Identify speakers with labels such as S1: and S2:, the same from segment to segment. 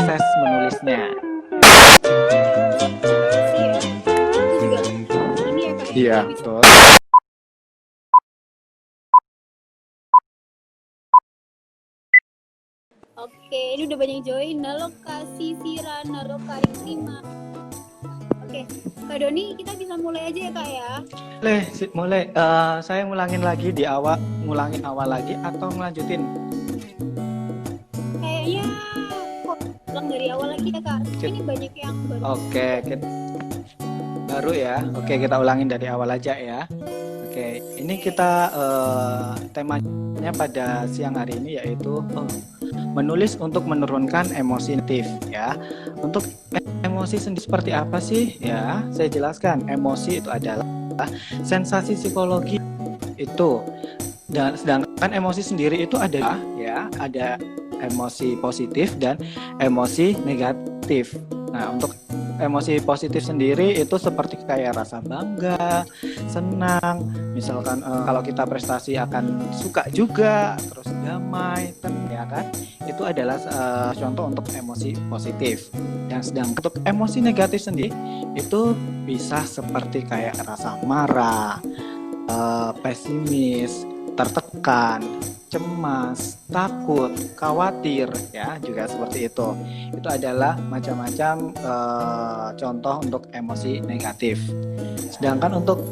S1: proses menulisnya. Iya, betul.
S2: Oke, ini udah banyak join. Halo Kak Sisira, halo Kak Rima. Oke, Kak Doni, kita bisa mulai aja ya Kak ya?
S1: Mulai. Saya ngulangin lagi ngulangin awal lagi atau ngelanjutin?
S2: Kayaknya kok ulang dari awal lagi ya Kak. Ini banyak yang baru.
S1: Oke, baru ya. Oke, kita ulangin dari awal aja ya. Oke, ini kita temanya pada siang hari ini yaitu menulis untuk menurunkan emosi negatif ya. Untuk emosi sendiri seperti apa sih ya? Saya jelaskan. Emosi itu adalah sensasi psikologi itu, dan sedangkan emosi sendiri itu ada ya, ada emosi positif dan emosi negatif. Nah, untuk emosi positif sendiri itu seperti kayak rasa bangga, senang, misalkan kalau kita prestasi akan suka juga, terus damai, ya kan? Itu adalah contoh untuk emosi positif. Dan sedangkan untuk emosi negatif sendiri itu bisa seperti kayak rasa marah, pesimis, tertekan, cemas, takut, khawatir, ya juga seperti itu. Itu adalah macam-macam contoh untuk emosi negatif. Sedangkan untuk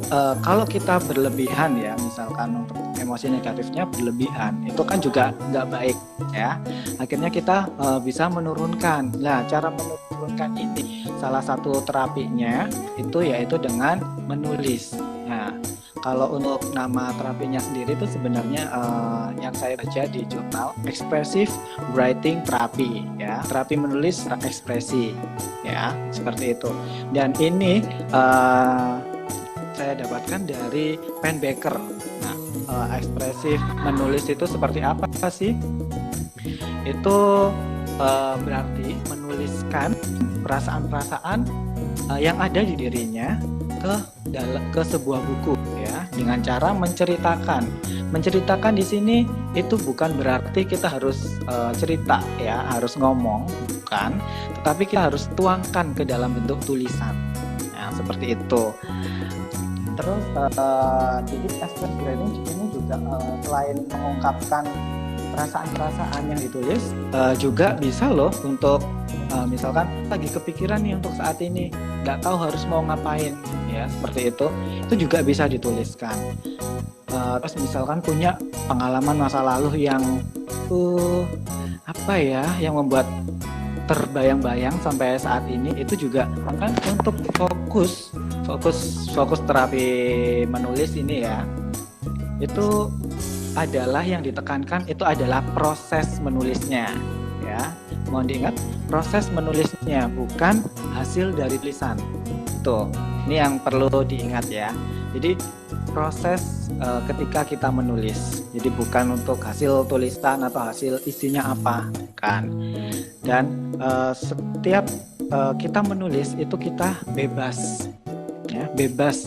S1: kalau kita berlebihan ya, misalkan untuk emosi negatifnya berlebihan, itu kan juga nggak baik ya. Akhirnya kita bisa menurunkan. Nah, cara menurunkan ini salah satu terapinya itu yaitu dengan menulis. Nah, kalau untuk nama terapinya sendiri itu sebenarnya yang saya baca di jurnal Expressive Writing Therapy ya, terapi menulis ekspresi ya, seperti itu. Dan ini saya dapatkan dari Pennebaker. Nah, ekspresif menulis itu seperti apa sih? Itu berarti menuliskan perasaan-perasaan yang ada di dirinya ke sebuah buku ya, dengan cara menceritakan di sini itu bukan berarti kita harus cerita ya, harus ngomong, bukan, tetapi kita harus tuangkan ke dalam bentuk tulisan. Nah, seperti itu. Terus jadi expressive writing ini juga selain mengungkapkan perasaan-perasaan yang ditulis, juga bisa loh untuk misalkan lagi kepikiran nih untuk saat ini, nggak tahu harus mau ngapain ya, seperti itu juga bisa dituliskan. Terus misalkan punya pengalaman masa lalu yang apa ya, yang membuat terbayang-bayang sampai saat ini, itu juga kan untuk fokus terapi menulis ini ya, itu adalah yang ditekankan itu adalah proses menulisnya ya. Mohon diingat, proses menulisnya bukan hasil dari tulisan. Tuh, ini yang perlu diingat ya. Jadi proses ketika kita menulis. Jadi bukan untuk hasil tulisan atau hasil isinya apa, kan. Dan setiap kita menulis itu kita bebas. Ya, bebas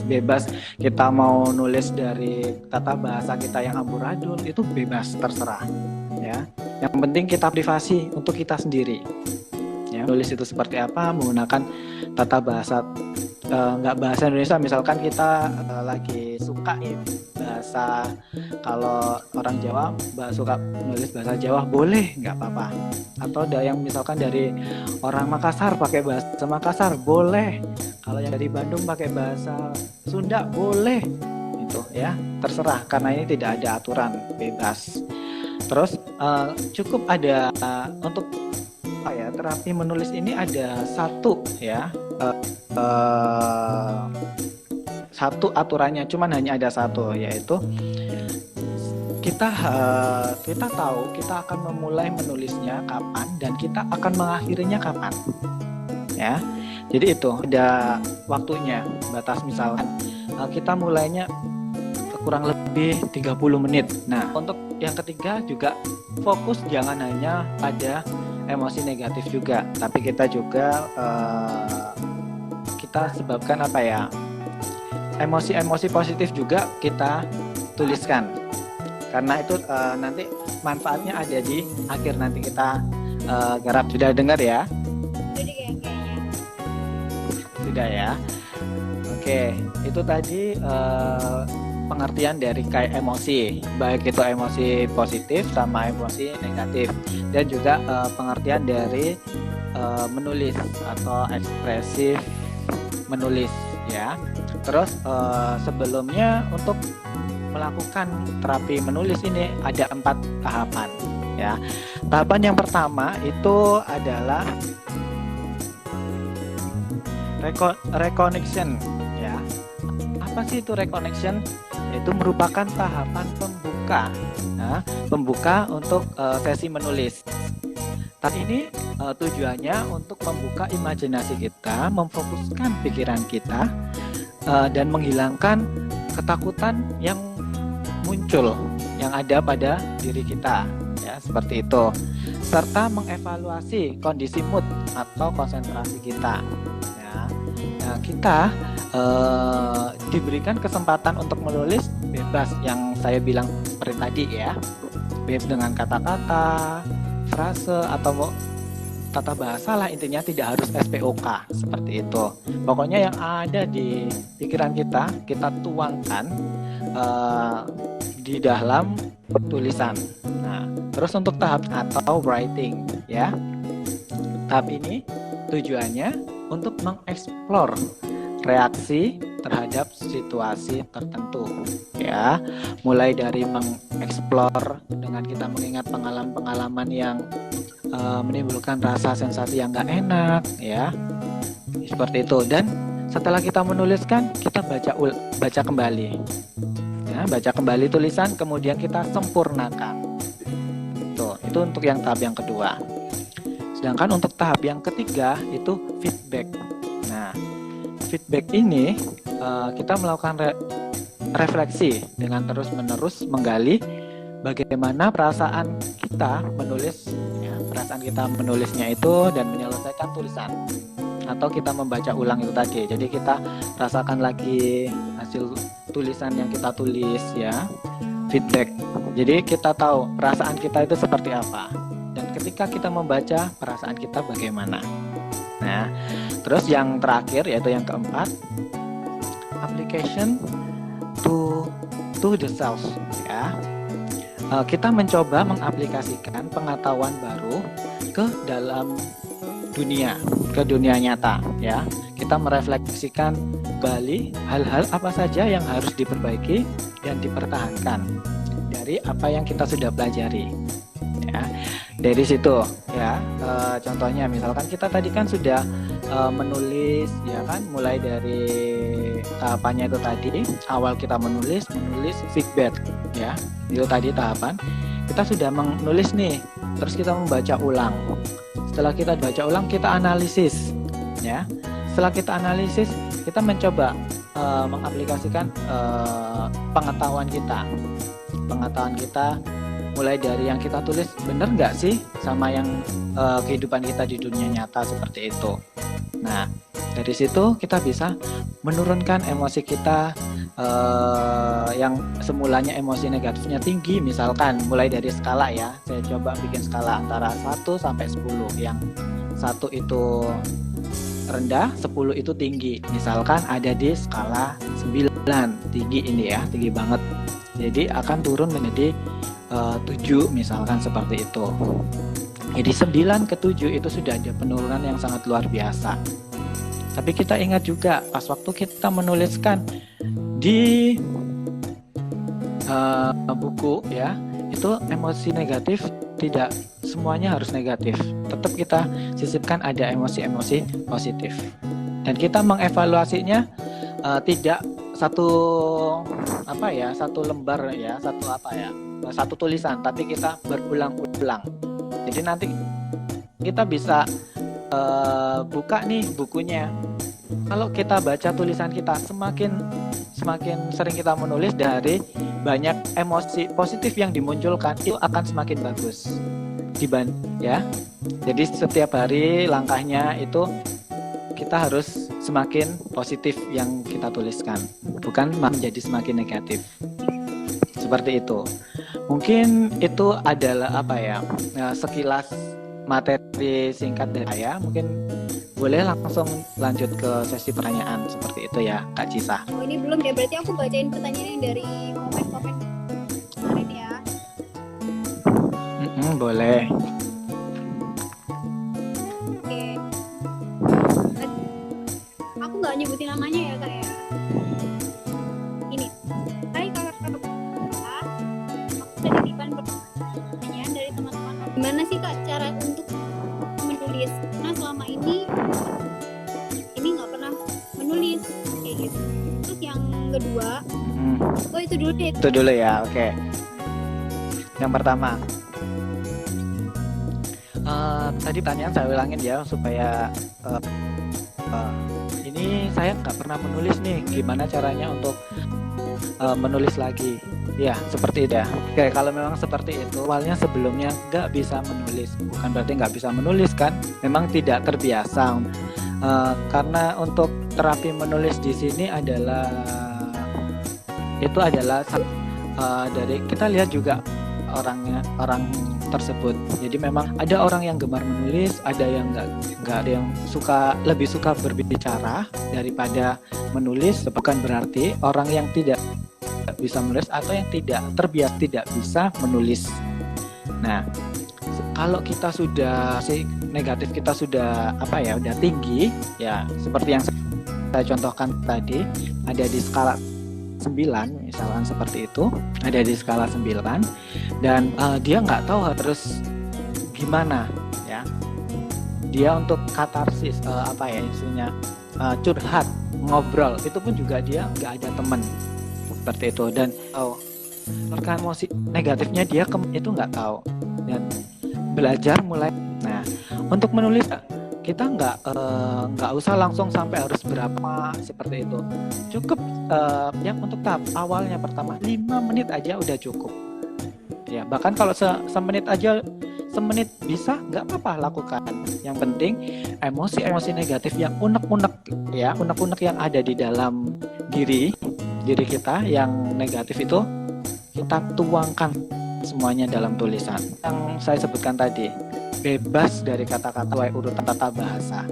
S1: kita mau nulis dari tata bahasa kita yang amburadul, itu bebas, terserah ya. Yang penting kita privasi untuk kita sendiri ya. Nulis itu seperti apa, menggunakan tata bahasa nggak bahasa Indonesia, misalkan kita lagi suka bahasa, kalau orang Jawa suka nulis bahasa Jawa, boleh, nggak apa-apa. Atau ada yang misalkan dari orang Makassar pakai bahasa Makassar, boleh. Kalau yang dari Bandung pakai bahasa Sunda, boleh. Itu ya, terserah, karena ini tidak ada aturan, bebas. Terus cukup ada untuk terapi menulis ini ada satu ya, satu aturannya, cuman hanya ada satu, yaitu kita tahu kita akan memulai menulisnya kapan dan kita akan mengakhirinya kapan ya. Jadi itu ada waktunya, batas, misalkan kita mulainya kurang lebih 30 menit. Nah, untuk yang ketiga juga fokus jangan hanya pada emosi negatif juga, tapi kita juga kita sebabkan apa ya, emosi-emosi positif juga kita tuliskan, karena itu nanti manfaatnya ada di akhir, nanti kita Garap sudah dengar ya?
S2: Udah deh kayaknya.
S1: Sudah ya. Oke, itu tadi pengertian dari kayak emosi, baik itu emosi positif sama emosi negatif, dan juga pengertian dari menulis atau ekspresif menulis ya. Terus sebelumnya untuk melakukan terapi menulis ini ada 4 tahapan ya. Tahapan yang pertama itu adalah reconnection ya. Apa sih itu reconnection? Itu merupakan tahapan pembuka, pembuka untuk sesi menulis. Tapi ini tujuannya untuk membuka imajinasi kita, memfokuskan pikiran kita, dan menghilangkan ketakutan yang muncul, yang ada pada diri kita, ya seperti itu. Serta mengevaluasi kondisi mood atau konsentrasi kita. Nah, kita diberikan kesempatan untuk menulis bebas yang saya bilang seperti tadi ya, bebas dengan kata-kata, frase atau tata bahasa lah, intinya tidak harus SPOK seperti itu. Pokoknya yang ada di pikiran kita tuangkan di dalam tulisan. Nah, terus untuk tahap atau writing ya, tahap ini tujuannya untuk mengeksplor reaksi terhadap situasi tertentu ya, mulai dari mengeksplor dengan kita mengingat pengalaman-pengalaman yang menimbulkan rasa sensasi yang gak enak ya, seperti itu. Dan setelah kita menuliskan, kita baca kembali ya, baca kembali tulisan, kemudian kita sempurnakan. Itu untuk yang tahap yang kedua. Sedangkan untuk tahap yang ketiga itu feedback. Nah, feedback ini kita melakukan refleksi dengan terus-menerus menggali bagaimana perasaan kita menulis, ya, perasaan kita menulisnya itu dan menyelesaikan tulisan, atau kita membaca ulang itu tadi. Jadi kita rasakan lagi hasil tulisan yang kita tulis ya, feedback. Jadi kita tahu perasaan kita itu seperti apa. Dan ketika kita membaca, perasaan kita bagaimana. Nah, terus yang terakhir yaitu yang keempat, application to the self ya. Kita mencoba mengaplikasikan pengetahuan baru ke dalam dunia, ke dunia nyata ya. Kita merefleksikan kembali hal-hal apa saja yang harus diperbaiki dan dipertahankan dari apa yang kita sudah pelajari ya. Dari situ ya, contohnya misalkan kita tadi kan sudah menulis ya kan, mulai dari tahapannya itu tadi, awal kita menulis feedback ya, itu tadi tahapan. Kita sudah menulis nih, terus kita membaca ulang. Setelah kita baca ulang, kita analisis ya. Setelah kita analisis, kita mencoba mengaplikasikan pengetahuan kita mulai dari yang kita tulis, benar nggak sih sama yang kehidupan kita di dunia nyata seperti itu. Nah, dari situ kita bisa menurunkan emosi kita yang semulanya emosi negatifnya tinggi, misalkan mulai dari skala ya. Saya coba bikin skala antara 1 sampai 10. Yang 1 itu rendah, 10 itu tinggi. Misalkan ada di skala 9, tinggi ini ya, tinggi banget. Jadi akan turun menjadi 7 misalkan seperti itu. Jadi 9 ke 7 itu sudah ada penurunan yang sangat luar biasa. Tapi kita ingat juga pas waktu kita menuliskan di buku ya, itu emosi negatif tidak semuanya harus negatif. Tetap kita sisipkan ada emosi-emosi positif. Dan kita mengevaluasinya tidak satu lembar ya, satu tulisan, tapi kita berulang-ulang. Jadi nanti kita bisa buka nih bukunya. Kalau kita baca tulisan kita, semakin sering kita menulis, dari banyak emosi positif yang dimunculkan, itu akan semakin bagus ya. Jadi setiap hari langkahnya itu kita harus semakin positif yang kita tuliskan, bukan menjadi semakin negatif. Seperti itu. Mungkin itu adalah sekilas materi singkat dari saya. Mungkin boleh langsung lanjut ke sesi pertanyaan seperti itu ya, Kak Cisa.
S2: Oh, ini belum ya, berarti aku bacain pertanyaan yang dari komen-komen kemarin ya.
S1: Boleh.
S2: Oke. Aku nggak nyebutin namanya ya Kak ya. Ini. Hai kakak-kakak. Aku ada titipan pertanyaan dari teman-teman. Gimana sih Kak cara untuk menulis? Nah selama ini nggak pernah menulis kayak gitu. Terus yang kedua, itu dulu deh.
S1: Itu dulu ya, oke. Yang pertama, tadi pertanyaan saya ulangin ya supaya ini saya nggak pernah menulis nih, gimana caranya untuk menulis lagi? Ya seperti itu ya. Oke, kalau memang seperti itu, awalnya sebelumnya nggak bisa menulis, bukan berarti nggak bisa menulis kan? Memang tidak terbiasa. Karena untuk terapi menulis di sini adalah dari kita lihat juga orang tersebut. Jadi memang ada orang yang gemar menulis, ada yang nggak, ada yang lebih suka berbicara daripada menulis. Bukan berarti orang yang tidak bisa menulis atau yang tidak terbiasa tidak bisa menulis. Nah, kalau kita sudah negatif kita sudah udah tinggi ya, seperti yang saya contohkan tadi, ada di skala 9 misalkan seperti itu, ada di skala 9 dan dia nggak tahu harus gimana ya, dia untuk katarsis istilahnya curhat, ngobrol, itu pun juga dia nggak ada teman seperti itu, dan rekan emosi negatifnya dia itu nggak tahu, dan belajar mulai. Nah, untuk menulis kita nggak usah langsung sampai harus berapa seperti itu. Cukup yang untuk tahap awalnya pertama 5 menit aja udah cukup. Ya, bahkan kalau semenit aja, semenit bisa, nggak apa-apa lakukan. Yang penting emosi negatif yang unek-unek ya, unek-unek yang ada di dalam diri kita yang negatif itu kita tuangkan semuanya dalam tulisan. Yang saya sebutkan tadi, bebas dari kata-kata sesuai urutan tata bahasa,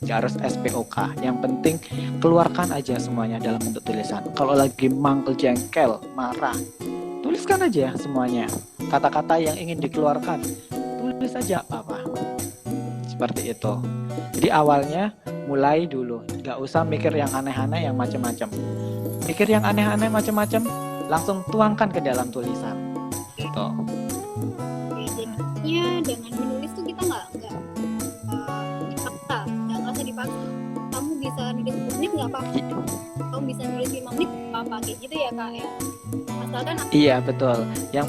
S1: nggak harus SPOK, yang penting keluarkan aja semuanya dalam bentuk tulisan. Kalau lagi mangkel, jengkel, marah, tuliskan aja semuanya, kata-kata yang ingin dikeluarkan, tulis aja apa seperti itu. Jadi awalnya mulai dulu, nggak usah mikir yang aneh-aneh, yang macam-macam. Mikir yang aneh-aneh macam-macam, langsung tuangkan ke dalam tulisan gitu.
S2: Jadinya dengan menulis tuh kita nggak usah dipaksa. Kamu bisa nulis 10 menit nggak apa-apa, kamu bisa nulis 5 menit apa kayak gitu ya Kak ya, asalkan
S1: iya betul, yang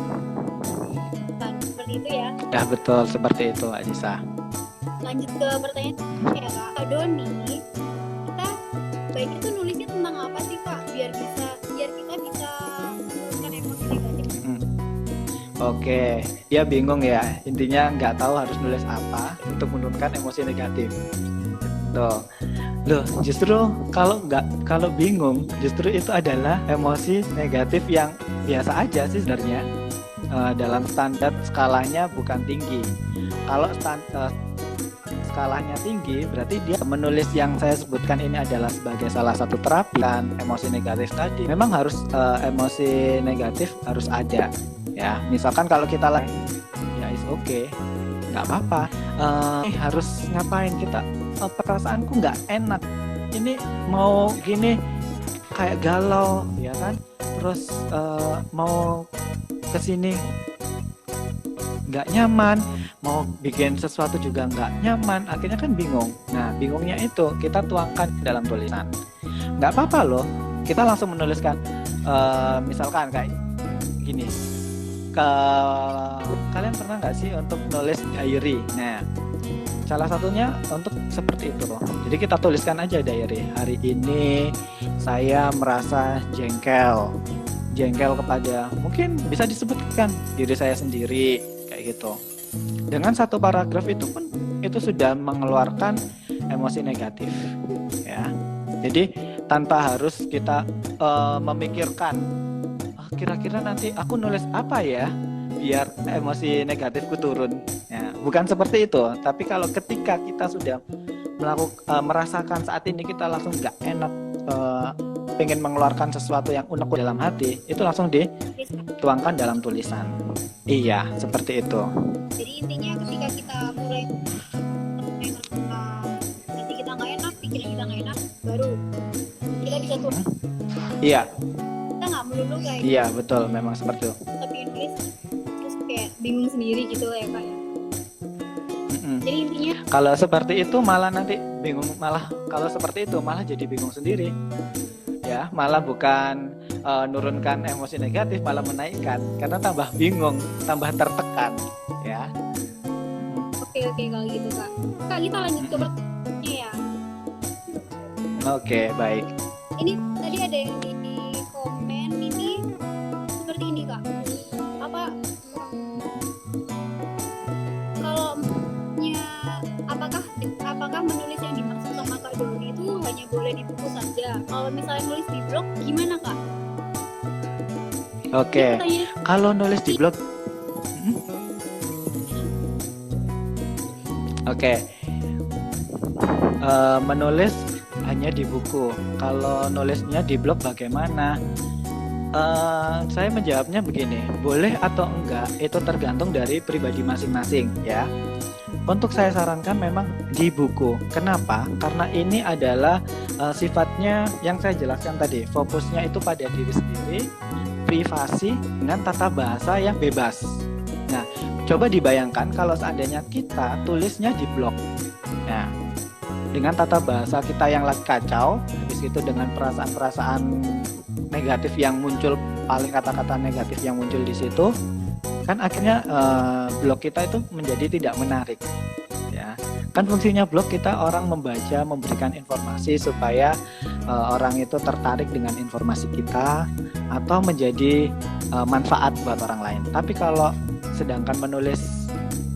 S2: seperti itu ya.
S1: Ya betul seperti itu Anissa.
S2: Lanjut ke pertanyaan ya Kak Doni, kita baiknya tuh nulisnya tentang apa sih Kak, biar kita bisa menurunkan emosi negatif.
S1: Oke, dia bingung ya, intinya nggak tahu harus nulis apa untuk menurunkan emosi negatif. Loh, justru kalau bingung, justru itu adalah emosi negatif yang biasa aja sih sebenarnya. Dalam standar skalanya bukan tinggi. Kalau skalanya tinggi, berarti dia menulis yang saya sebutkan ini adalah sebagai salah satu terapi dan emosi negatif tadi. Memang harus emosi negatif harus ada. Ya, misalkan kalau kita ya is okay, nggak apa-apa. Harus ngapain kita? Perasaanku nggak enak. Ini mau gini kayak galau, ya kan? Terus mau kesini nggak nyaman, mau bikin sesuatu juga nggak nyaman. Akhirnya kan bingung. Nah, bingungnya itu kita tuangkan dalam tulisan. Nggak apa-apa loh. Kita langsung menuliskan, misalkan kayak gini. Kalian pernah nggak sih untuk nulis diary? Nah, salah satunya untuk seperti itu. Jadi kita tuliskan aja diary. Hari ini saya merasa jengkel kepada, mungkin bisa disebutkan diri saya sendiri kayak gitu. Dengan satu paragraf itu pun itu sudah mengeluarkan emosi negatif. Ya, jadi tanpa harus kita memikirkan kira-kira nanti aku nulis apa ya biar emosi negatifku turun. Ya, bukan seperti itu. Tapi kalau ketika kita sudah merasakan saat ini kita langsung nggak enak, pengen mengeluarkan sesuatu yang unek dalam hati, itu langsung dituangkan dalam tulisan. Iya, seperti itu.
S2: Jadi intinya ketika kita mulai nanti kita nggak enak, pikiran kita nggak enak, baru kita bisa tulis.
S1: Iya.
S2: Kita nggak melulu kayak.
S1: Iya, betul, memang seperti itu.
S2: Tapi nulis terus kayak bingung sendiri gitu ya Kak ya. Jadi intinya
S1: kalau seperti itu malah nanti bingung, kalau seperti itu malah jadi bingung sendiri. Ya, malah bukan nurunkan emosi negatif, malah menaikkan karena tambah bingung, tambah tertekan, ya.
S2: Oke kalau gitu Kak. Kak, kita lanjut ke pertanyaannya ya.
S1: Oke, baik.
S2: Ini tadi ada yang di komen ini seperti ini Kak. Apakah menulis yang dimaksud sama Kak Doni itu hanya boleh di buku saja? Kalau misalnya nulis di blog gimana Kak?
S1: Oke, kalau nulis di blog, menulis hanya di buku. Kalau nulisnya di blog bagaimana? Saya menjawabnya begini, boleh atau enggak itu tergantung dari pribadi masing-masing, ya. Untuk saya sarankan memang di buku. Kenapa? Karena ini adalah sifatnya yang saya jelaskan tadi. Fokusnya itu pada diri sendiri, privasi dengan tata bahasa yang bebas. Nah, coba dibayangkan kalau seandainya kita tulisnya di blog. Nah, dengan tata bahasa kita yang lagi kacau, habis itu dengan perasaan-perasaan negatif yang muncul, paling kata-kata negatif yang muncul di situ, kan akhirnya blog kita itu menjadi tidak menarik, ya. Kan fungsinya blog kita orang membaca, memberikan informasi supaya orang itu tertarik dengan informasi kita atau menjadi manfaat buat orang lain. Tapi kalau sedangkan menulis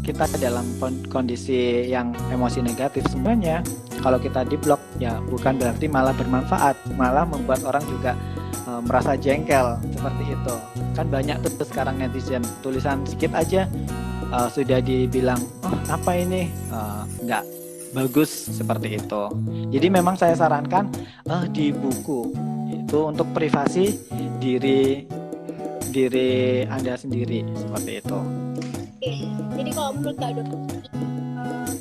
S1: kita dalam kondisi yang emosi negatif semuanya, kalau kita di blog ya bukan berarti malah bermanfaat, malah membuat orang juga merasa jengkel seperti itu. Kan banyak tuh sekarang netizen tulisan sedikit aja sudah dibilang apa ini nggak bagus seperti itu. Jadi memang saya sarankan di buku itu untuk privasi diri Anda sendiri seperti itu.
S2: Oke, jadi kalau menurut Kak Doni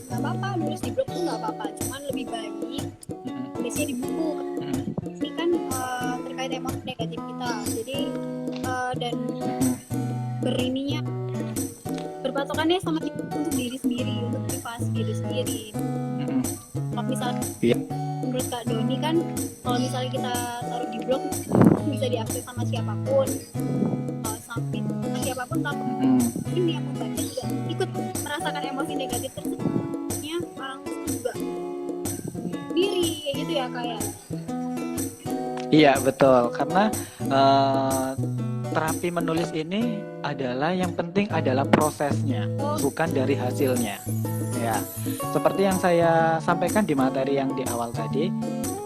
S2: nggak apa-apa nulis di blog tuh nggak apa-apa, cuman lebih baik nulisnya di buku. Ini kan terkait emosi negatif kita, jadi dan berininya berpatokannya sama untuk diri sendiri, untuk privasi diri sendiri. Kalau misalnya menurut Kak Doni kan kalau misalnya kita taruh di blog bisa diakses sama siapapun, sampai siapapun tanpa ini yang membaca juga ikut merasakan emosi negatif tersebutnya, orang juga sendiri kayak gitu ya kayak.
S1: Iya betul, karena terapi menulis ini adalah yang penting adalah prosesnya, bukan dari hasilnya. Ya, seperti yang saya sampaikan di materi yang di awal tadi,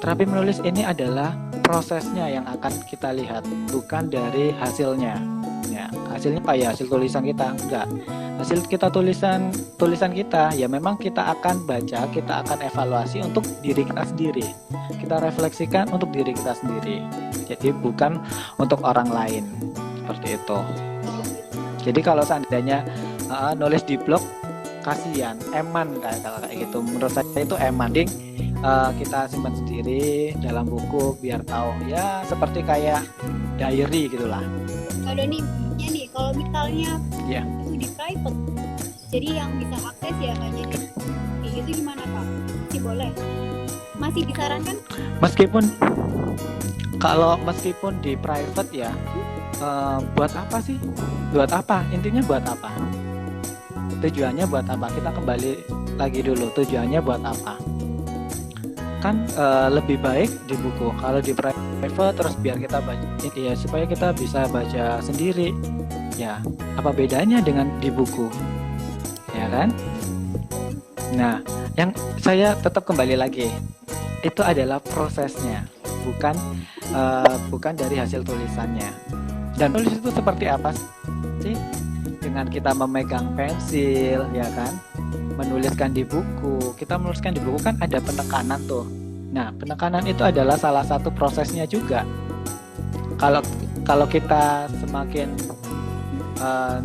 S1: terapi menulis ini adalah prosesnya yang akan kita lihat, bukan dari hasilnya. Ya, hasilnya apa ya? Hasil tulisan kita enggak. Hasil kita tulisan kita ya memang kita akan baca, kita akan evaluasi untuk diri kita sendiri. Kita refleksikan untuk diri kita sendiri. Jadi bukan untuk orang lain. Seperti itu. Jadi kalau seandainya nulis di blog kasihan, eman kayak gitu. Menurut saya itu eman, ding kita simpan sendiri dalam buku biar tahu. Ya seperti kayak diary gitulah.
S2: Kak Doni, nih kalau misalnya itu di private, jadi yang bisa akses ya hanya di itu gimana Kak? Masih boleh? Masih disarankan? Meskipun di private ya, buat apa sih? Buat apa? Intinya buat apa? Tujuannya buat apa? Kita kembali lagi dulu, tujuannya buat apa? Kan lebih baik di buku. Kalau di private terus biar kita baca, ya supaya kita bisa baca sendiri. Ya, apa bedanya dengan di buku? Ya kan? Nah, yang saya tetap kembali lagi, itu adalah prosesnya, bukan dari hasil tulisannya. Dan tulis itu seperti apa sih? Dengan kita memegang pensil, ya kan?
S1: menuliskan di buku, kita menuliskan di buku kan ada penekanan tuh. Nah, penekanan itu adalah salah satu prosesnya juga. Kalau kita semakin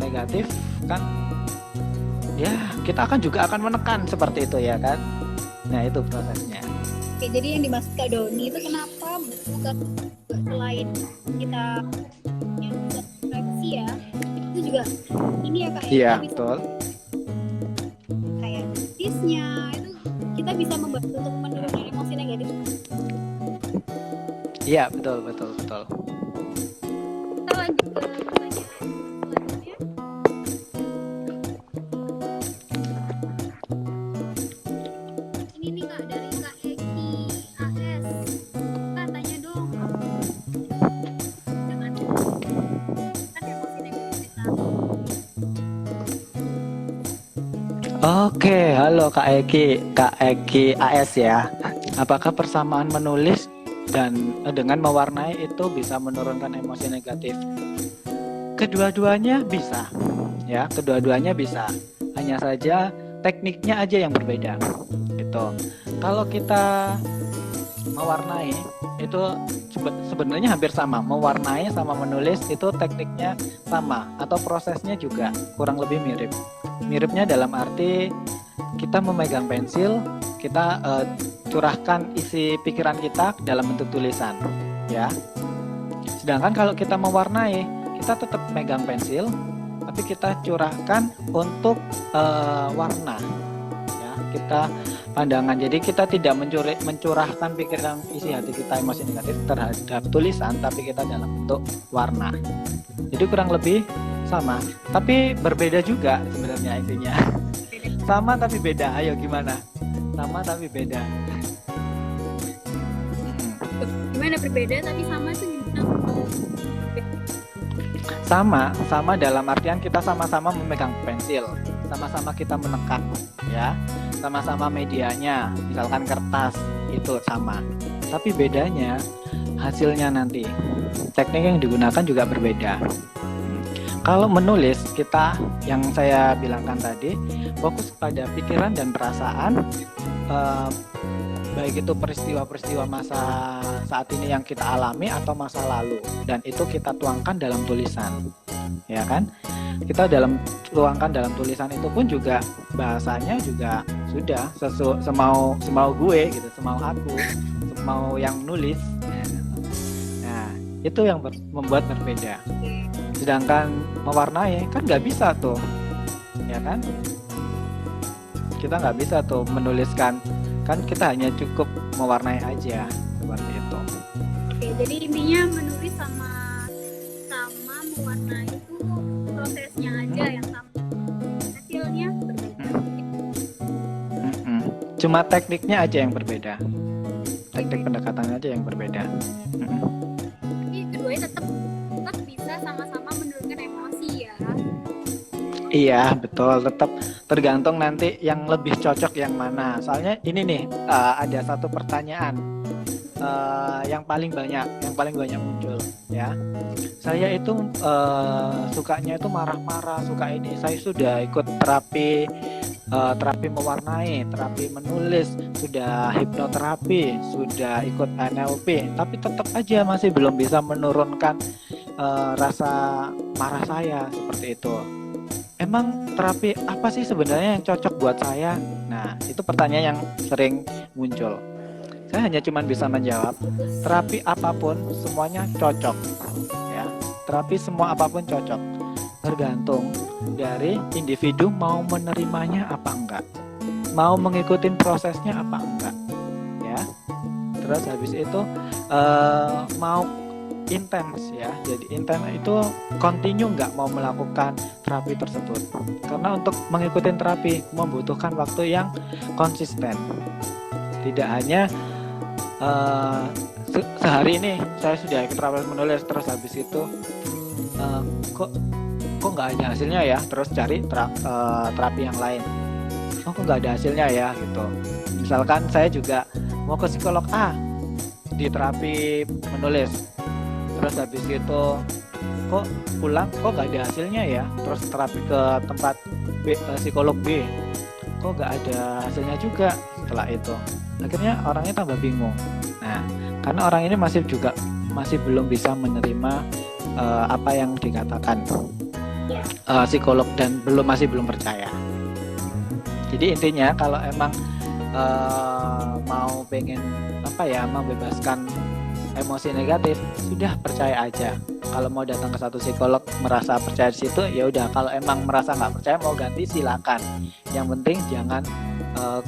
S1: negatif kan, ya kita akan menekan seperti itu ya kan. Nah, itu prosesnya.
S2: Oke, jadi yang dimaksud Kak Doni itu kenapa bukan selain kita yang bisa refleksi ya, itu juga ini ya Kak.
S1: Iya, betul.
S2: Kayak nulisnya itu kita bisa membantu untuk menurunkan emosi negatif.
S1: Iya, betul.
S2: Kita lanjut ke pertanyaan selanjutnya. Ini nih Kak, dari Kak Eki AS. Kak, tanya dong. Dengan kan emosi negatif kita.
S1: Oke, halo Kak Eki AS ya. Apakah persamaan menulis dan dengan mewarnai itu bisa menurunkan emosi negatif? Kedua-duanya bisa, ya. Kedua-duanya bisa. Hanya saja tekniknya aja yang berbeda. Gitu. Kalau kita mewarnai itu sebenarnya hampir sama. Mewarnai sama menulis itu tekniknya sama atau prosesnya juga kurang lebih mirip. Miripnya dalam arti kita memegang pensil, kita curahkan isi pikiran kita dalam bentuk tulisan, ya. Sedangkan kalau kita mewarnai, kita tetap megang pensil, tapi kita curahkan untuk warna, ya. Kita pandangan, jadi kita tidak mencurahkan pikiran isi hati kita, emosi negatif terhadap tulisan, tapi kita dalam bentuk warna. Jadi kurang lebih sama, tapi berbeda juga sebenarnya isinya. Sama tapi beda. Ayo gimana? Sama tapi beda.
S2: Gimana berbeda tapi sama itu gimana?
S1: Sama dalam artian kita sama-sama memegang pensil, sama-sama kita menekan, ya. Sama-sama medianya, misalkan kertas, itu sama. Tapi bedanya hasilnya nanti. Teknik yang digunakan juga berbeda. Kalau menulis, kita yang saya bilangkan tadi fokus pada pikiran dan perasaan, baik itu peristiwa-peristiwa masa saat ini yang kita alami atau masa lalu, dan itu kita tuangkan dalam tulisan, ya kan? Kita tuangkan dalam tulisan itu pun juga bahasanya juga sudah semau gue gitu, semau aku, semau yang nulis. Nah, itu yang membuat berbeda. Sedangkan mewarnai kan nggak bisa tuh, ya kan? Kita nggak bisa tuh menuliskan, kan kita hanya cukup mewarnai aja seperti itu.
S2: Oke, jadi intinya menulis sama mewarnai itu prosesnya aja yang sama, hasilnya berbeda.
S1: Cuma tekniknya aja yang berbeda, teknik pendekatannya aja yang berbeda.
S2: Tapi keduanya tetap bisa sama-sama menurunkan emosi ya.
S1: Iya, betul. Tetap tergantung nanti yang lebih cocok yang mana. Soalnya ini nih, ada satu pertanyaan yang paling banyak muncul, ya. Saya itu sukanya itu marah-marah, suka ini. Saya sudah ikut terapi mewarnai, terapi menulis, sudah hipnoterapi, sudah ikut NLP, tapi tetap aja masih belum bisa menurunkan rasa marah saya seperti itu. Emang terapi apa sih sebenarnya yang cocok buat saya? Nah, itu pertanyaan yang sering muncul. Saya hanya cuma bisa menjawab, terapi apapun semuanya cocok, ya. Terapi semua apapun cocok, tergantung dari individu mau menerimanya apa enggak, mau mengikuti prosesnya apa enggak, ya. Terus habis itu mau intens, ya. Jadi intens itu continue nggak mau melakukan terapi tersebut, karena untuk mengikuti terapi membutuhkan waktu yang konsisten. Tidak hanya sehari ini saya sudah ikut terapi menulis, terus habis itu kok nggak ada hasilnya ya, terus cari terapi yang lain. Kok nggak ada hasilnya ya gitu. Misalkan saya juga mau ke psikolog A di terapi menulis, terus habis itu kok pulang kok nggak ada hasilnya ya, terus terapi ke tempat B, psikolog B, kok kok nggak ada hasilnya juga setelah itu. Akhirnya orangnya tambah bingung. Nah, karena orang ini masih belum bisa menerima apa yang dikatakan psikolog dan masih belum percaya. Jadi intinya kalau emang mau pengen membebaskan emosi negatif, sudah percaya aja. Kalau mau datang ke satu psikolog merasa percaya di situ, ya udah. Kalau emang merasa nggak percaya mau ganti silakan. Yang penting jangan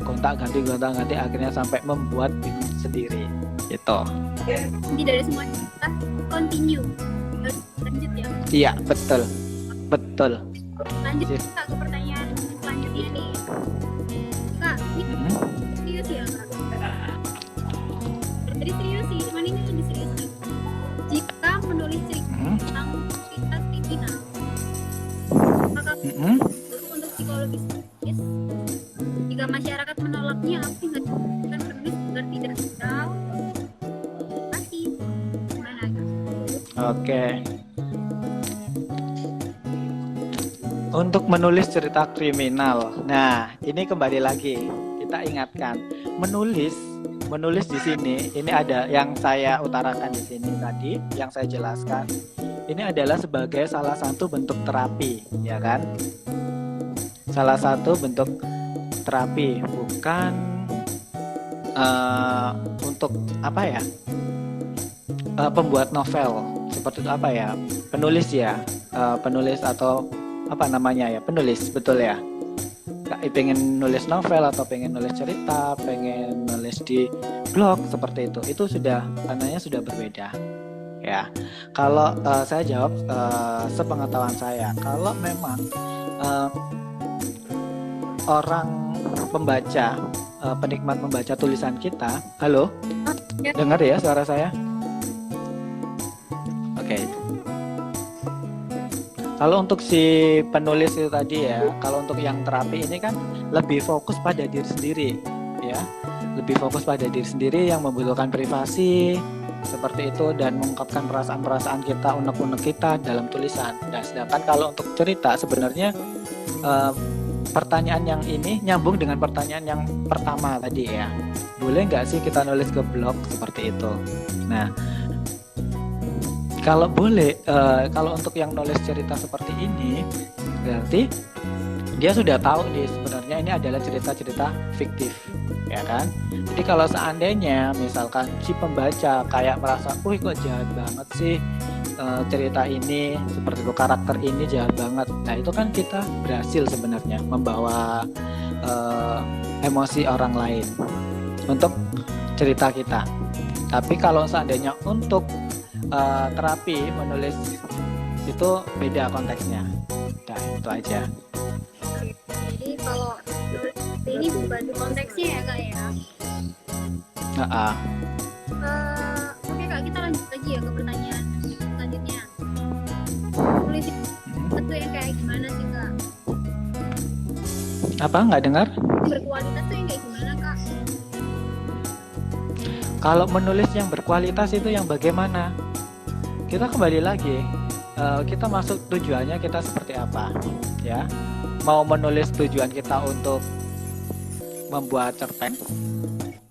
S1: gonta-ganti akhirnya sampai membuat bingung sendiri. Gitu.
S2: Jadi dari semua kita continue harus lanjut ya.
S1: Iya, betul.
S2: Lanjut Kak ke pertanyaan selanjutnya nih. Kak, ini serius ya Kak? Tadi serius sih, cuman ini lebih serius nih. Jika menulis cerita tentang cerita kriminal, apakah untuk psikologis? Jika masyarakat menolaknya, apa yang akan menulis agar tidak down? Masih gimana Kak?
S1: Oke. Untuk menulis cerita kriminal. Nah, ini kembali lagi kita ingatkan, menulis di sini ini ada yang saya utarakan di sini tadi, yang saya jelaskan. Ini adalah sebagai salah satu bentuk terapi, ya kan? Salah satu bentuk terapi, bukan untuk pembuat novel seperti itu penulis penulis atau penulis, betul ya. Pengen nulis novel atau pengen nulis cerita, pengen nulis di blog seperti itu sudah warnanya sudah berbeda ya. Kalau saya jawab sepengetahuan saya, kalau memang orang pembaca, penikmat membaca tulisan kita, halo, dengar ya suara saya? Oke. Kalau untuk si penulis itu tadi ya, kalau untuk yang terapi ini kan lebih fokus pada diri sendiri ya, lebih fokus pada diri sendiri yang membutuhkan privasi seperti itu dan mengungkapkan perasaan-perasaan kita, unek-unek kita dalam tulisan. Nah, sedangkan kalau untuk cerita sebenarnya pertanyaan yang ini nyambung dengan pertanyaan yang pertama tadi ya. Boleh nggak sih kita nulis ke blog seperti itu? Nah, kalau boleh, kalau untuk yang nulis cerita seperti ini, berarti dia sudah tahu nih sebenarnya ini adalah cerita-cerita fiktif, ya kan? Jadi kalau seandainya misalkan si pembaca kayak merasa, kok jahat banget sih cerita ini, seperti itu karakter ini jahat banget. Nah itu kan kita berhasil sebenarnya membawa emosi orang lain untuk cerita kita. Tapi kalau seandainya untuk terapi menulis itu beda konteksnya. Nah itu aja.
S2: Jadi kalau ini bukan konteksnya ya Kak ya. Oke Kak, kita lanjut lagi ya ke pertanyaan selanjutnya. Tulis itu yang kayak gimana sih Kak?
S1: Apa? Nggak dengar?
S2: Berkualitas tuh yang kayak gimana Kak?
S1: Kalau menulis yang berkualitas itu yang bagaimana? Kita kembali lagi, kita masuk tujuannya kita seperti apa, ya? Mau menulis tujuan kita untuk membuat cerpen,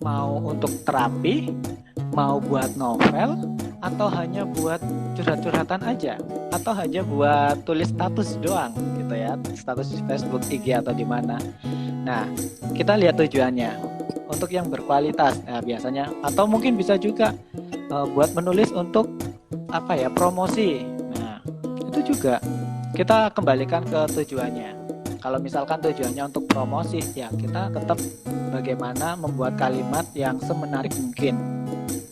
S1: mau untuk terapi, mau buat novel, atau hanya buat curhat-curhatan aja, atau hanya buat tulis status doang, gitu ya, status di Facebook, IG atau di mana. Nah, kita lihat tujuannya. Untuk yang berkualitas, biasanya, atau mungkin bisa juga buat menulis untuk promosi. Nah, itu juga kita kembalikan ke tujuannya. Kalau misalkan tujuannya untuk promosi, ya kita tetap bagaimana membuat kalimat yang semenarik mungkin.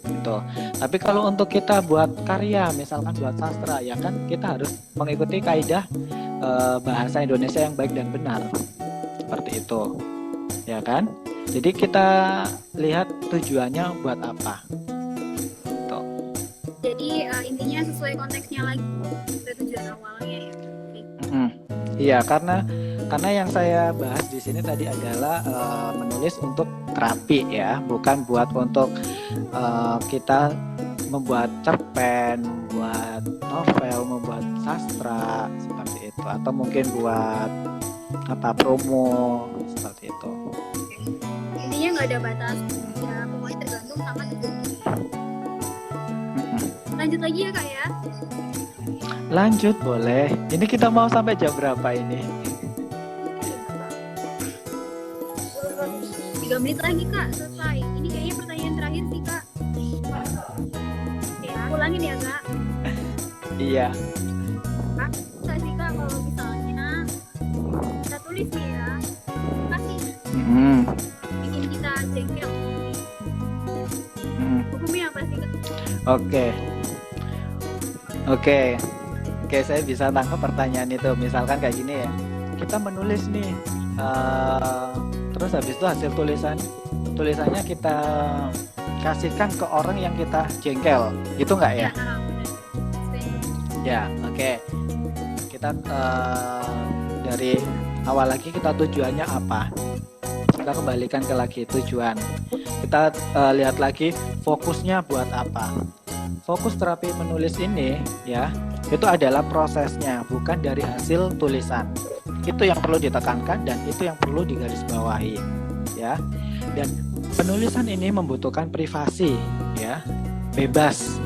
S1: Gitu. Tapi kalau untuk kita buat karya, misalkan buat sastra, ya kan kita harus mengikuti kaidah bahasa Indonesia yang baik dan benar. Seperti itu. Ya kan? Jadi kita lihat tujuannya buat apa.
S2: Jadi intinya sesuai konteksnya lagi ke tujuan awalnya ya.
S1: Iya, karena yang saya bahas di sini tadi adalah menulis untuk terapi ya, bukan buat untuk kita membuat cerpen, membuat novel, membuat sastra seperti itu, atau mungkin buat apa promo seperti itu.
S2: Intinya nggak ada batas ya, pokoknya tergantung sama tujuannya. Lanjut lagi ya kak ya.
S1: Lanjut boleh. Ini kita mau sampai jam berapa ini?
S2: 3 menit lagi kak, selesai. Ini kayaknya pertanyaan terakhir sih kak. Ya, ulangin ya kak.
S1: Iya.
S2: Kak, bisa sih kak kalau misalnya kita tulis nih ya, pasti bikin kita jengkel. Hukumnya apa sih kak?
S1: Oke, saya bisa tangkap pertanyaan itu. Misalkan kayak gini ya, kita menulis nih, terus habis itu hasil tulisannya kita kasihkan ke orang yang kita jengkel, gitu nggak ya? Ya, oke. Kita dari awal lagi kita tujuannya apa? Kita kembalikan ke lagi tujuan. Kita lihat lagi fokusnya buat apa. Fokus terapi menulis ini ya, itu adalah prosesnya, bukan dari hasil tulisan. Itu yang perlu ditekankan dan itu yang perlu digarisbawahi ya. Dan penulisan ini membutuhkan privasi ya, bebas.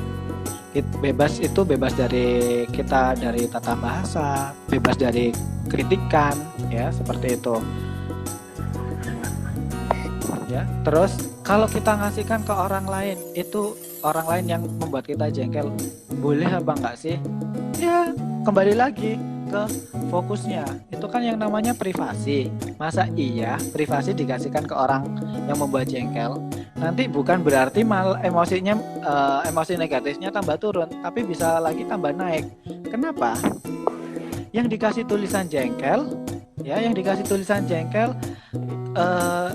S1: Bebas itu bebas dari kita, dari tata bahasa, bebas dari kritikan ya, seperti itu. Ya, terus kalau kita ngasihkan ke orang lain, itu orang lain yang membuat kita jengkel, boleh apa enggak sih? Ya, kembali lagi ke fokusnya. Itu kan yang namanya privasi. Masa iya privasi dikasihkan ke orang yang membuat jengkel? Nanti bukan berarti emosi negatifnya tambah turun, tapi bisa lagi tambah naik. Kenapa? Yang dikasih tulisan jengkel,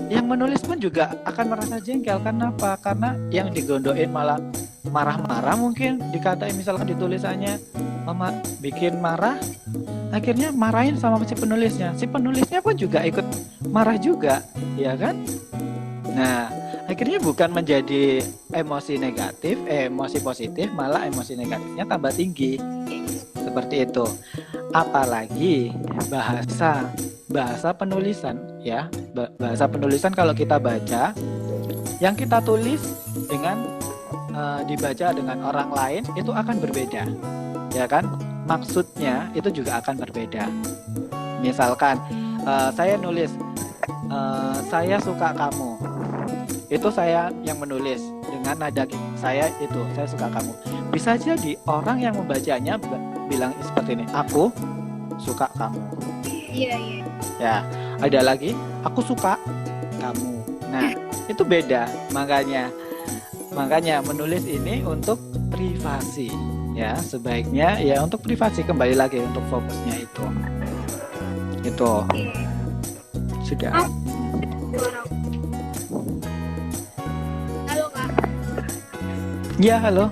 S1: yang menulis pun juga akan merasa jengkel. Kenapa? Karena yang digondokin malah marah-marah, mungkin dikatain misalkan di tulisannya bikin marah, akhirnya marahin sama si penulisnya. Si penulisnya pun juga ikut marah juga, ya kan? Nah, akhirnya bukan menjadi emosi positif, malah emosi negatifnya tambah tinggi. Seperti itu. Apalagi bahasa penulisan ya, bahasa penulisan kalau kita baca, yang kita tulis dengan dibaca dengan orang lain itu akan berbeda, ya kan? Maksudnya itu juga akan berbeda. Misalkan saya nulis saya suka kamu, itu saya yang menulis dengan nada saya suka kamu. Bisa jadi orang yang membacanya bilang seperti ini, aku suka kamu.
S2: Iya.
S1: Ya, ada lagi, aku suka kamu. Nah, itu beda. Makanya menulis ini untuk privasi. Ya, sebaiknya ya untuk privasi, kembali lagi untuk fokusnya itu. Itu. Sudah.
S2: Halo kak.
S1: Ya, halo.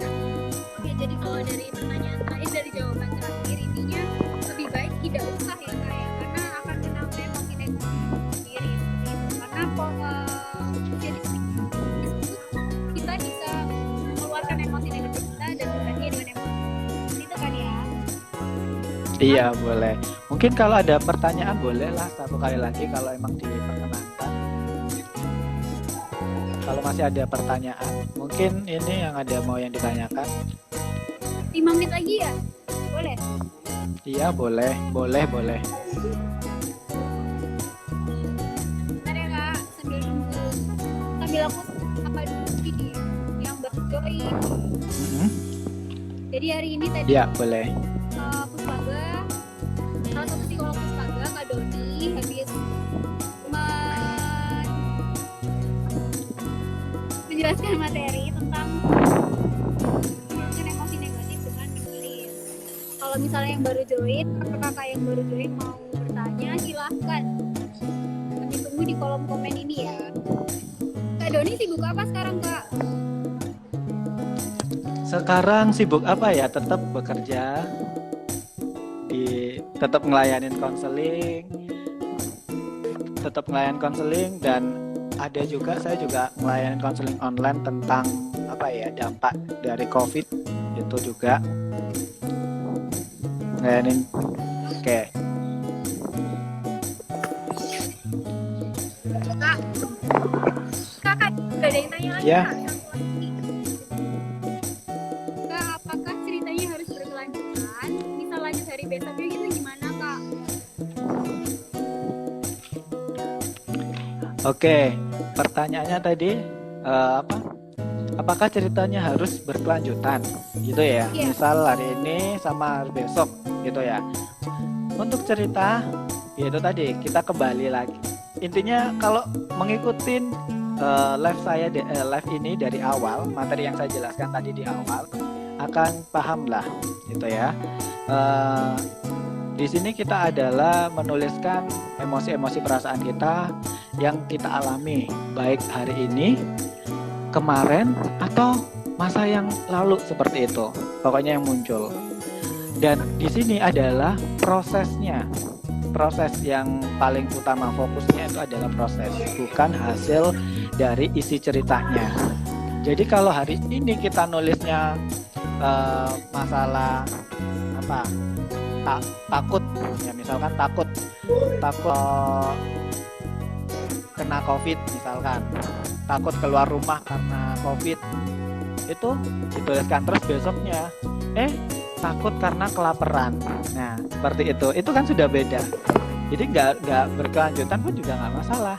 S2: Oke, jadi kalau dari pertanyaan terakhir, dari jawaban terakhir, intinya lebih baik tidak usah ya kak ya, karena akan menambah emosi negatif sendiri seperti itu. Karena jadi kita bisa mengeluarkan emosi negatif kita dan berganti dengan emosi itu kan ya.
S1: Iya, boleh. Mungkin kalau ada pertanyaan bolehlah satu kali lagi kalau emang diperkenankan. Kalau masih ada pertanyaan, mungkin ini yang ada mau yang ditanyakan.
S2: 5 menit lagi ya? Boleh?
S1: Iya, boleh.
S2: Bentar ya kak, sambil aku apa dulu ini yang baru join. Jadi hari ini tadi
S1: Ya, boleh.
S2: Puspaga, salah satu psikolog Puspaga, Kak Doni, habis menjelaskan materi tentang emosi negatif dengan menulis. Kalau misalnya yang baru join, kakak yang baru join mau bertanya, silahkan. Kami tunggu di kolom komen ini ya. Kak Doni sibuk apa sekarang kak?
S1: Sekarang sibuk apa ya? Tetap bekerja, tetap ngelayanin konseling dan ada juga, saya juga melayani konseling online tentang apa ya, dampak dari COVID itu juga ngelayanin. Oke.
S2: Kakak udah ada yang tanya lagi
S1: Ya.
S2: Kak, satu lagi. Kak, apakah ceritanya harus berkelanjutan? Bisa lanjut hari besoknya gitu gimana Kak?
S1: Oke, pertanyaannya tadi apa? Apakah ceritanya harus berkelanjutan, gitu ya?
S2: Iya.
S1: Misal hari ini sama hari besok, gitu ya. Untuk cerita, ya itu tadi kita kembali lagi. Intinya kalau mengikuti live ini dari awal, materi yang saya jelaskan tadi di awal, akan paham lah, gitu ya. Di sini kita adalah menuliskan emosi-emosi perasaan kita yang kita alami, baik hari ini, kemarin, atau masa yang lalu seperti itu. Pokoknya yang muncul. Dan di sini adalah prosesnya. Proses yang paling utama, fokusnya itu adalah proses, bukan hasil dari isi ceritanya. Jadi kalau hari ini kita nulisnya masalah apa? Takut, ya misalkan takut kena COVID misalkan, takut keluar rumah karena COVID, itu dituliskan. Terus besoknya takut karena kelaparan. Nah seperti itu kan sudah beda. Jadi nggak berkelanjutan pun juga nggak masalah.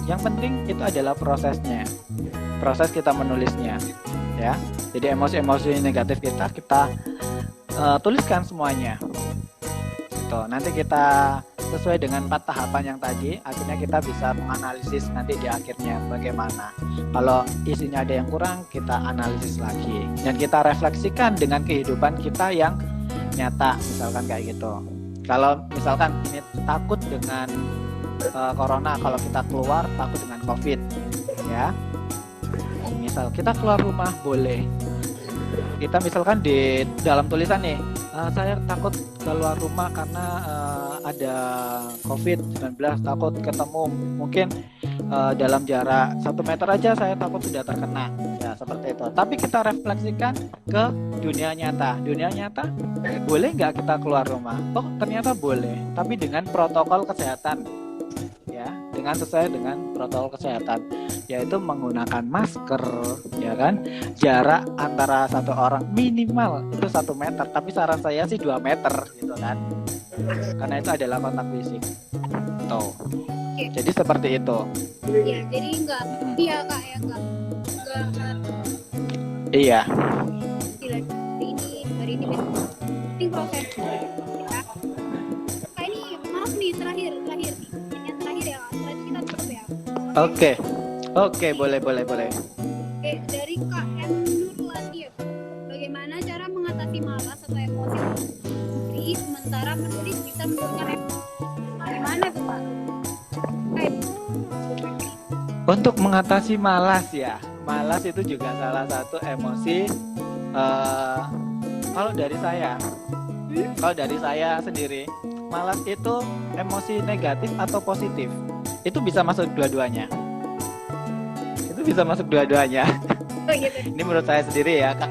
S1: Yang penting itu adalah prosesnya, proses kita menulisnya, ya. Jadi emosi-emosi negatif kita tuliskan semuanya. Gitu. Nanti kita sesuai dengan 4 tahapan yang tadi, akhirnya kita bisa menganalisis nanti di akhirnya bagaimana. Kalau isinya ada yang kurang, kita analisis lagi dan kita refleksikan dengan kehidupan kita yang nyata, misalkan kayak gitu. Kalau misalkan ini takut dengan corona, kalau kita keluar takut dengan COVID, ya. Misal kita keluar rumah boleh. Kita misalkan di dalam tulisan nih, saya takut keluar rumah karena ada COVID-19, takut ketemu mungkin dalam jarak 1 meter aja saya takut sudah terkena, ya seperti itu. Tapi kita refleksikan ke dunia nyata. Dunia nyata, boleh nggak kita keluar rumah? Oh ternyata boleh, tapi dengan protokol kesehatan, ya, dengan sesuai dengan protokol kesehatan, yaitu menggunakan masker, ya kan, jarak antara satu orang minimal itu 1 meter, tapi saran saya sih 2 meter gitu kan, karena itu adalah kontak fisik. Tuh. Jadi seperti itu.
S2: Iya, jadi enggak, iya Kak ya enggak.
S1: Iya.
S2: Hari ini besok. Ini proses. Ya. Kak ini maaf nih terakhir nih. Yang terakhir ya, setelah itu kita tutup ya.
S1: Oke, boleh.
S2: Oke, dari Kak M. Nur Latif, bagaimana cara mengatasi malas atau emosi sendiri sementara menulis bisa menurunkan emosi? Gimana tuh Pak?
S1: Untuk mengatasi malas ya, malas itu juga salah satu emosi. Kalau dari saya sendiri, malas itu emosi negatif atau positif, itu bisa masuk dua-duanya.
S2: Oh, gitu.
S1: Ini menurut saya sendiri ya, Kak.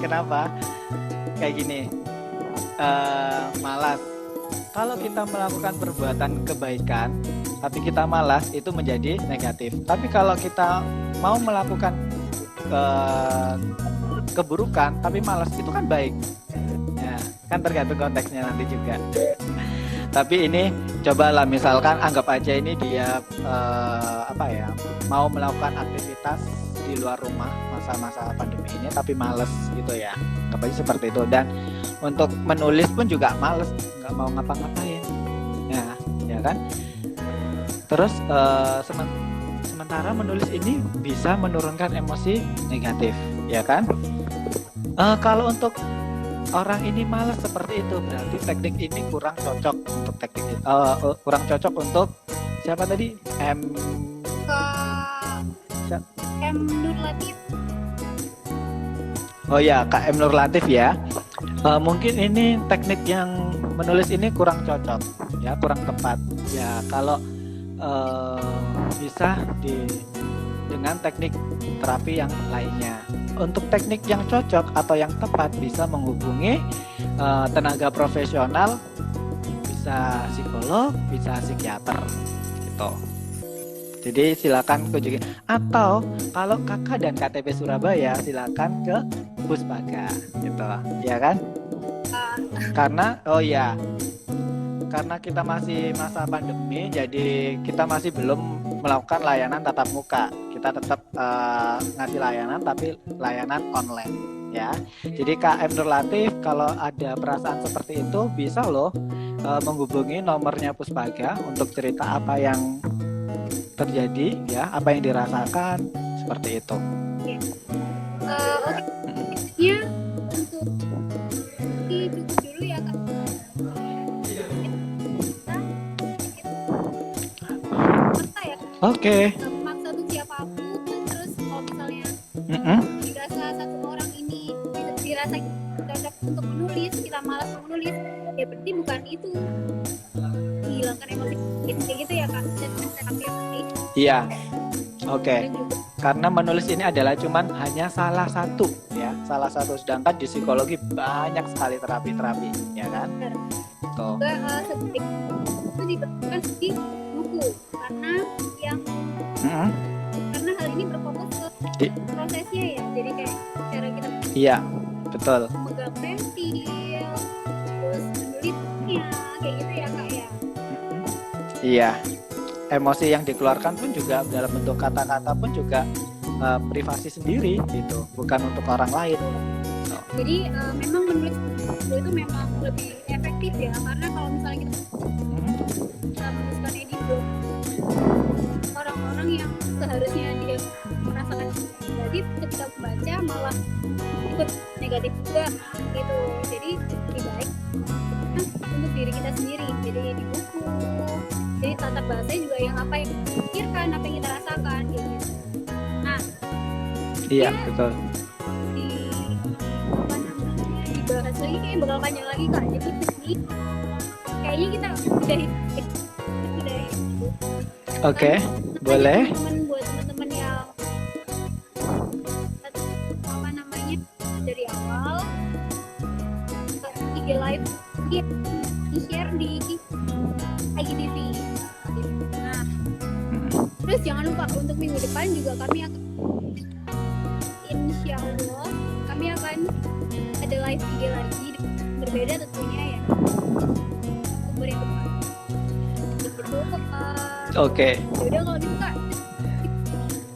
S1: Kenapa? Kayak gini, malas. Kalau kita melakukan perbuatan kebaikan, tapi kita malas, itu menjadi negatif. Tapi kalau kita mau melakukan keburukan, tapi malas, itu kan baik. Ya, kan tergantung konteksnya nanti juga. Tapi ini cobalah misalkan anggap aja ini dia mau melakukan aktivitas di luar rumah masa-masa pandemi ini, tapi males gitu ya. Anggap aja seperti itu. Dan untuk menulis pun juga males, nggak mau ngapa-ngapain. Ya kan? Terus sementara menulis ini bisa menurunkan emosi negatif, ya kan? Kalau untuk orang ini malas seperti itu, berarti teknik ini kurang cocok untuk kurang cocok untuk siapa tadi? M.
S2: Nur Latif.
S1: Oh ya, Kak M. Nur Latif ya. Mungkin ini teknik yang menulis ini kurang cocok, ya, kurang tepat. Ya, kalau bisa dengan teknik terapi yang lainnya. Untuk teknik yang cocok atau yang tepat bisa menghubungi tenaga profesional, bisa psikolog, bisa psikiater gitu. Jadi silakan kunjungi, atau kalau kakak dan KTP Surabaya silakan ke Puspaga gitu ya kan, karena karena kita masih masa pandemi, jadi kita masih belum melakukan layanan tatap muka. Kita tetap ngasih layanan tapi layanan online ya. Jadi KM Nur Latif kalau ada perasaan seperti itu bisa loh menghubungi nomornya Puspaga untuk cerita apa yang terjadi ya, apa yang dirasakan seperti itu.
S2: Oke. Ya, untuk cukup dulu ya Kak.
S1: Oke.
S2: Maksa untuk siapapun, terus kalau misalnya dirasa satu orang ini dirasa cocok untuk menulis, kita malas menulis, ya berarti bukan itu. Hilangkan emosi kayak gitu ya Kak. Dan terapi
S1: iya. Oke. Karena menulis ini adalah cuman hanya salah satu ya, salah satu, sedangkan di psikologi banyak sekali terapi-terapi ya kan. Tuh.
S2: Juga seperti itu diberikan di buku karena yang karena hal ini berfokus ke prosesnya ya, jadi kayak cara kita
S1: betul
S2: memegang pensil, terus menulisnya kayak gitu ya Kak ya.
S1: Iya, emosi yang dikeluarkan pun juga dalam bentuk kata-kata pun juga privasi sendiri gitu, bukan untuk orang lain.
S2: Jadi memang menulis itu memang lebih efektif ya, karena kalau misalnya kita menuliskan edit orang-orang yang seharusnya dia merasakan negatif, ketika membaca malah ikut negatif juga gitu. Jadi lebih baik untuk diri kita sendiri, jadi di buku, jadi tata bahasa juga yang apa yang kita pikirkan, apa yang kita rasakan gitu. Nah
S1: Betul.
S2: Dibahas lagi kayaknya bakal panjang lagi Kak, jadi ini kayaknya kita udah
S1: Oke, boleh.
S2: Buat teman-teman yang apa namanya dari awal IG live di share di IGTV. Nah, terus jangan lupa untuk minggu depan juga kami akan, insya Allah kami akan ada live IG lagi, berbeda tentunya ya.
S1: Oke.
S2: Yaudah kalau gitu Kak,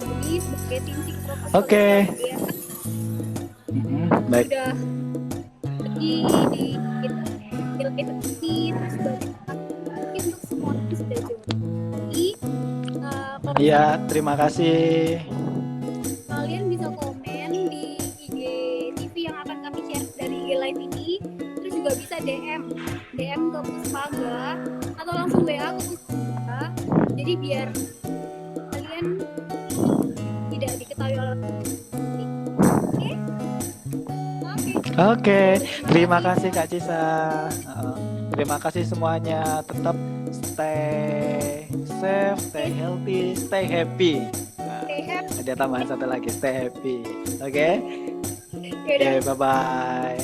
S2: jadi sebagai tim psikologi
S1: Oke.
S2: ya,
S1: Baik.
S2: udah pergi di live ini, terus mungkin untuk semua yang sudah join.
S1: Iya, terima kasih.
S2: Kalian bisa komen di IG TV yang akan kami share dari IG live ini, terus juga bisa DM ke Puspaga atau langsung WA ke Puspaga. Jadi biar kalian tidak diketahui oleh
S1: Oke. Terima kasih Kak Cisa. Terima kasih semuanya. Tetap stay safe, stay healthy, stay happy. Ada tambahan satu lagi, stay happy. Oke? Oke, bye-bye.